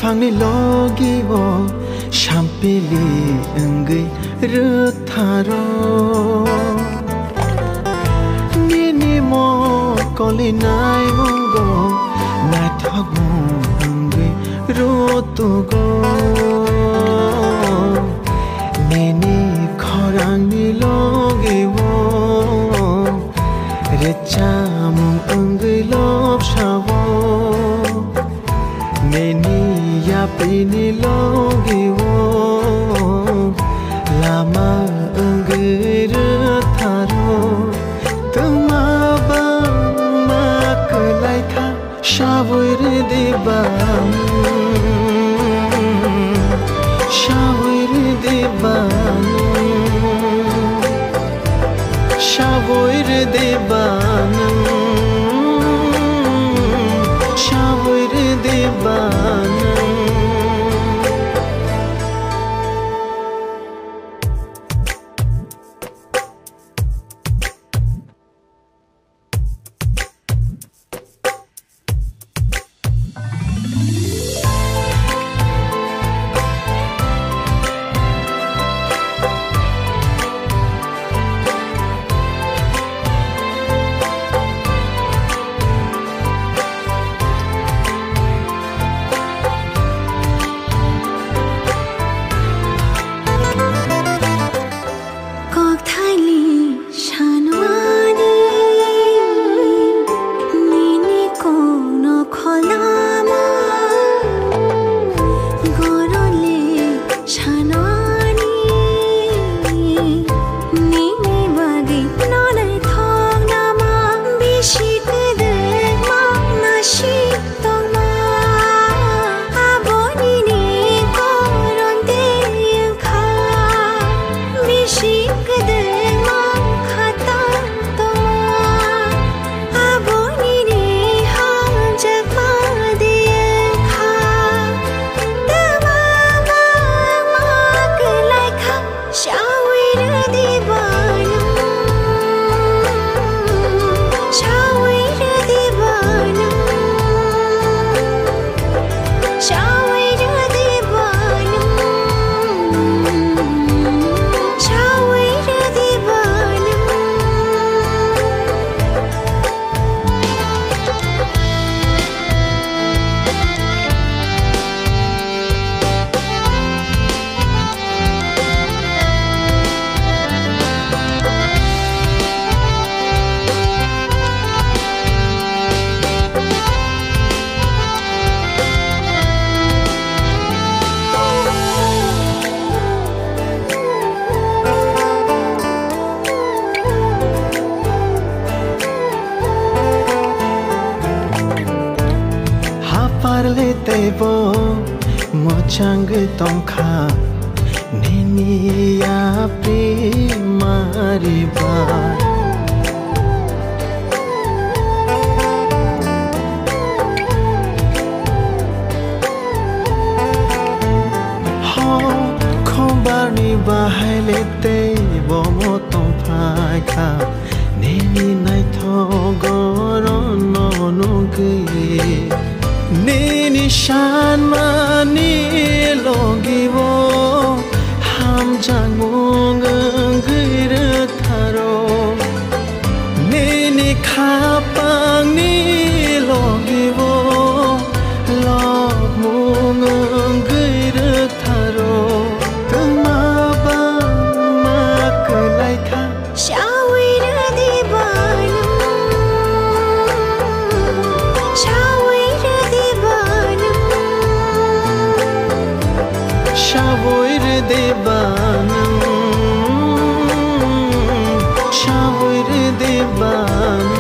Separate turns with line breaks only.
Fangni logi wo shampili engai rutharo Nini mo koli nai mongo nai thagu engai rotugo Nini khorang ni logi wo rechamung engai lop shavo Nini ya pini logi wo lama engai rutharo tuma bang makalai tha shavuir dibam shavuir dibam shavuir dibam shavuir dibam Parle tebo mochang tongkha nini ya primari bar ho khombani bahaile tebo motong phai kha nini nai thogoron nonugi Nini shan mani logi wo ham jangmung engai rutharo Nini khapang ni logi wo lopmung engai rutharo tuma bang makalai tha
shavuir dibam
Shavuir dibam shavuir dibam